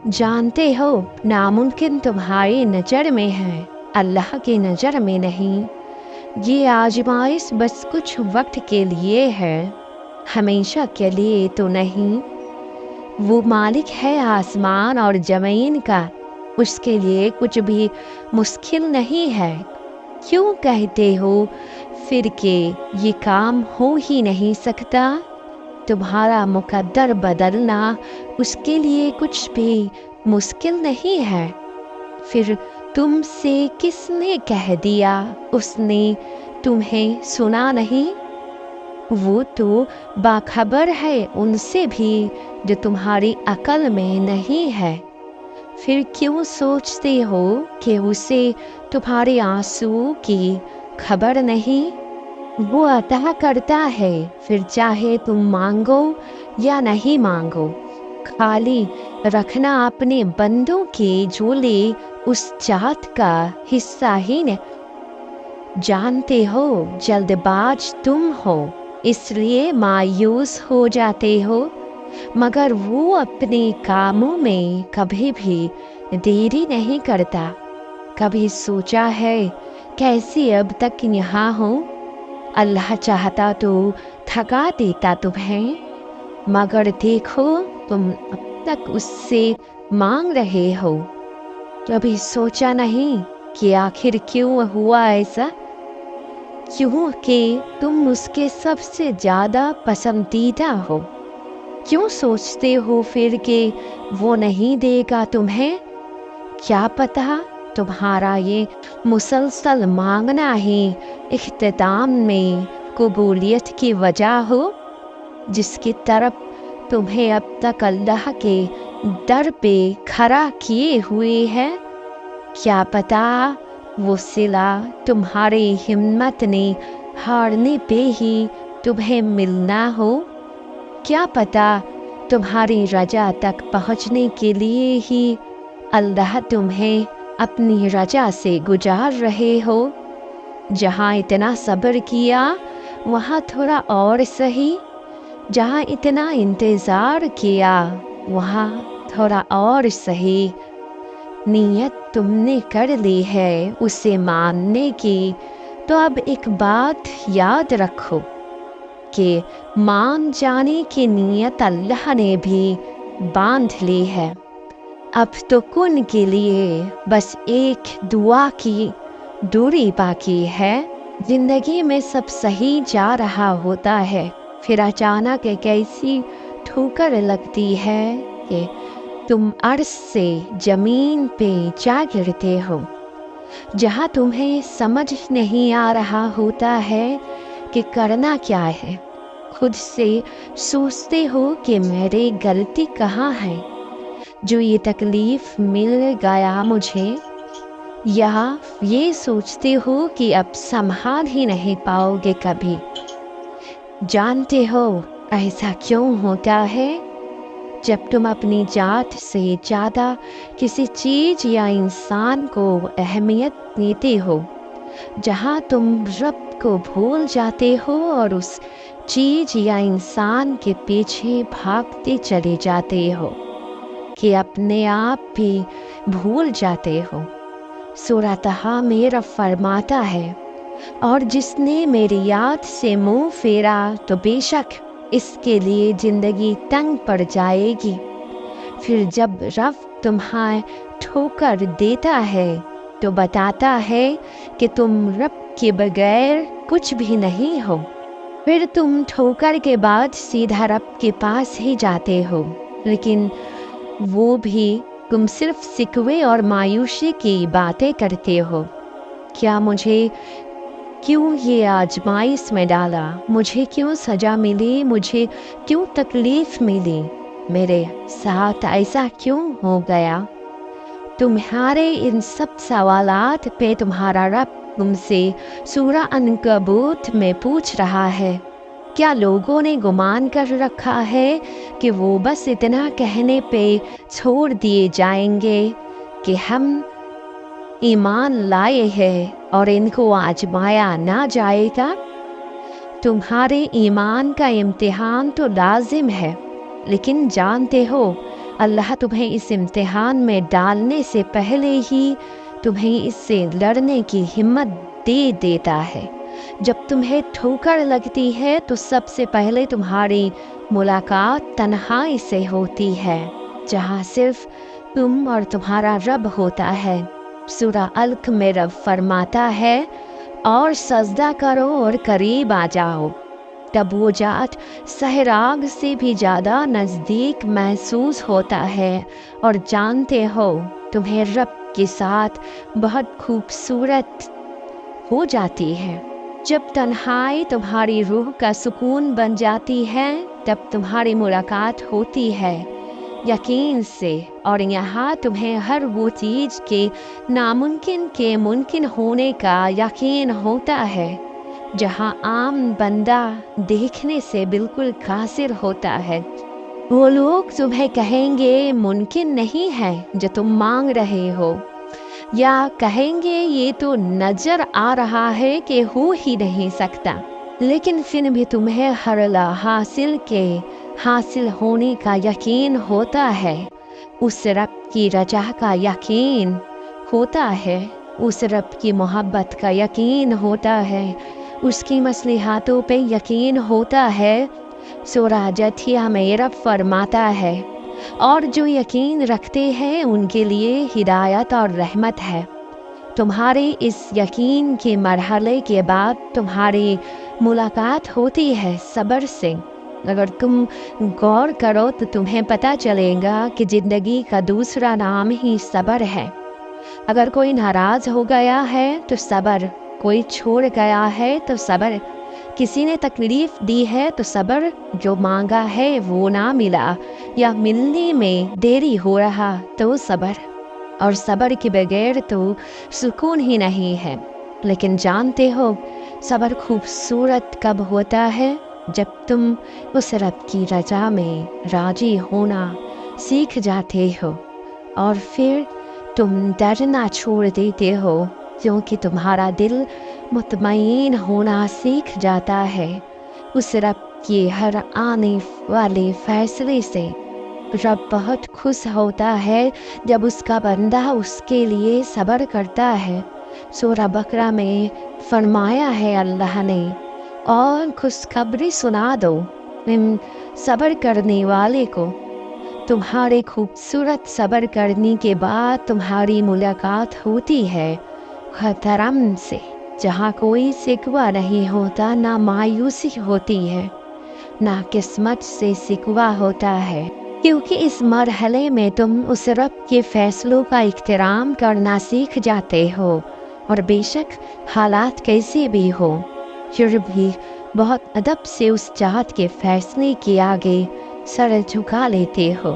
जानते हो, नामुमकिन तुम्हारी नज़र में है, अल्लाह की नज़र में नहीं। ये आजमाइश बस कुछ वक्त के लिए है, हमेशा के लिए तो नहीं। वो मालिक है आसमान और ज़मीन का, उसके लिए कुछ भी मुश्किल नहीं है। क्यों कहते हो फिर कि ये काम हो ही नहीं सकता? तुम्हारा मुकद्दर बदलना उसके लिए कुछ भी मुश्किल नहीं है। फिर तुमसे किसने कह दिया उसने तुम्हें सुना नहीं? वो तो बाखबर है उनसे भी जो तुम्हारी अकल में नहीं है। फिर क्यों सोचते हो कि उसे तुम्हारे आंसू की खबर नहीं? वो अता करता है, फिर चाहे तुम मांगो या नहीं मांगो। खाली रखना अपने बंदों के झोले उस चाहत का हिस्सा ही न। जानते हो जल्दबाज तुम हो, इसलिए मायूस हो जाते हो, मगर वो अपने कामों में कभी भी देरी नहीं करता। कभी सोचा है कैसे अब तक यहाँ हो? अल्लाह चाहता तो थका देता तुम्हें, मगर देखो तुम अब तक उससे मांग रहे हो। कभी सोचा नहीं कि आखिर क्यों हुआ ऐसा? क्यों कि तुम उसके सबसे ज़्यादा पसंदीदा हो। क्यों सोचते हो फिर कि वो नहीं देगा तुम्हें? क्या पता तुम्हारा ये मुसलसल मांगना ही इख्तिताम में कबूलियत की वजह हो, जिसकी तरफ तुम्हें अब तक अल्लाह के दर पे खड़ा किए हुए है। क्या पता वो सिला तुम्हारी हिम्मत ने हारने पे ही तुम्हें मिलना हो। क्या पता तुम्हारी रजा तक पहुँचने के लिए ही अल्लाह तुम्हें अपनी रजा से गुजार रहे हो। जहाँ इतना सब्र किया वहाँ थोड़ा और सही, जहाँ इतना इंतज़ार किया वहाँ थोड़ा और सही। नीयत तुमने कर ली है उसे मानने की, तो अब एक बात याद रखो कि मान जाने की नीयत अल्लाह ने भी बांध ली है। अब तो कुन के लिए बस एक दुआ की दूरी बाकी है। जिंदगी में सब सही जा रहा होता है, फिर अचानक एक ऐसी ठोकर लगती है कि तुम अर्श से ज़मीन पे जा गिरते हो, जहाँ तुम्हें समझ नहीं आ रहा होता है कि करना क्या है। खुद से सोचते हो कि मेरी गलती कहाँ है जो ये तकलीफ़ मिल गया मुझे, या ये सोचते हो कि अब संभाल ही नहीं पाओगे कभी। जानते हो ऐसा क्यों होता है? जब तुम अपनी जात से ज़्यादा किसी चीज़ या इंसान को अहमियत देते हो, जहाँ तुम रब को भूल जाते हो और उस चीज़ या इंसान के पीछे भागते चले जाते हो कि अपने आप भी भूल जाते हो। सूरह तहा मेरा फरमाता है, और जिसने मेरी याद से मुंह फेरा तो बेशक इसके लिए ज़िंदगी तंग पड़ जाएगी। फिर जब रब तुम्हें ठोकर देता है तो बताता है कि तुम रब के बगैर कुछ भी नहीं हो। फिर तुम ठोकर के बाद सीधा रब के पास ही जाते हो, लेकिन वो भी तुम सिर्फ शिकवे और मायूसी की बातें करते हो। क्या मुझे क्यों ये आजमाइश में डाला? मुझे क्यों सज़ा मिली? मुझे क्यों तकलीफ़ मिली? मेरे साथ ऐसा क्यों हो गया? तुम्हारे इन सब सवालात पे तुम्हारा रब तुमसे सूरह अनकबूत में पूछ रहा है। क्या लोगों ने गुमान कर रखा है कि वो बस इतना कहने पे छोड़ दिए जाएंगे कि हम ईमान लाए हैं और इनको आजमाया ना जाएगा? तुम्हारे ईमान का इम्तिहान तो लाजिम है, लेकिन जानते हो اللہ تمہیں اس امتحان میں ڈالنے سے پہلے ہی تمہیں اس سے لڑنے کی ہمت دے دیتا ہے۔ جب تمہیں ٹھوکر لگتی ہے تو سب سے پہلے تمہاری ملاقات تنہائی سے ہوتی ہے، جہاں صرف تم اور تمہارا رب ہوتا ہے۔ سورہ الق میں رب فرماتا ہے، اور سجدہ کرو اور قریب آ جاؤ۔ تب وہ ذات سحراگ سے بھی زیادہ نزدیک محسوس ہوتا ہے، اور جانتے ہو تمہیں رب کے ساتھ بہت خوبصورت ہو جاتی ہے۔ جب تنہائی تمہاری روح کا سکون بن جاتی ہے، تب تمہاری ملاقات ہوتی ہے یقین سے، اور یہاں تمہیں ہر وہ چیز کے ناممکن کے ممکن ہونے کا یقین ہوتا ہے جہاں عام بندہ دیکھنے سے بالکل قاصر ہوتا ہے۔ وہ لوگ تمہیں کہیں گے ممکن نہیں ہے جو تم مانگ رہے ہو، یا کہیں گے یہ تو نظر آ رہا ہے کہ ہو ہی نہیں سکتا، لیکن پھر بھی تمہیں ہر حاصل کے حاصل ہونے کا یقین ہوتا ہے، اس رب کی رضا کا یقین ہوتا ہے، اس رب کی محبت کا یقین ہوتا ہے، اس کی مصلحتوں پہ یقین ہوتا ہے۔ سورہ جتھیہ میں رب فرماتا ہے، اور جو یقین رکھتے ہیں ان کے لیے ہدایت اور رحمت ہے۔ تمہارے اس یقین کے مرحلے کے بعد تمہاری ملاقات ہوتی ہے صبر سے۔ اگر تم غور کرو تو تمہیں پتہ چلے گا کہ زندگی کا دوسرا نام ہی صبر ہے۔ اگر کوئی ناراض ہو گیا ہے تو صبر، کوئی چھوڑ گیا ہے تو صبر، کسی نے تکلیف دی ہے تو صبر، جو مانگا ہے وہ نہ ملا یا ملنے میں دیری ہو رہا تو صبر، اور صبر کے بغیر تو سکون ہی نہیں ہے۔ لیکن جانتے ہو صبر خوبصورت کب ہوتا ہے؟ جب تم اس رب کی رضا میں راضی ہونا سیکھ جاتے ہو، اور پھر تم ڈرنا چھوڑ دیتے ہو، کیونکہ تمہارا دل مطمئن ہونا سیکھ جاتا ہے اس رب کے ہر آنے والے فیصلے سے۔ رب بہت خوش ہوتا ہے جب اس کا بندہ اس کے لیے صبر کرتا ہے۔ سورہ بقرہ میں فرمایا ہے اللہ نے، اور خوشخبری سنا دو صبر کرنے والے کو، تمہارے خوبصورت صبر کرنے کے بعد تمہاری ملاقات ہوتی ہے محترم سے، جہاں کوئی شکوہ نہیں ہوتا، نہ مایوسی ہوتی ہے، نہ قسمت سے شکوہ ہوتا ہے، کیونکہ اس مرحلے میں تم اس رب کے فیصلوں کا احترام کرنا سیکھ جاتے ہو، اور بے شک حالات کیسے بھی ہو پھر بھی بہت ادب سے اس ذات کے فیصلے کے آگے سر جھکا لیتے ہو۔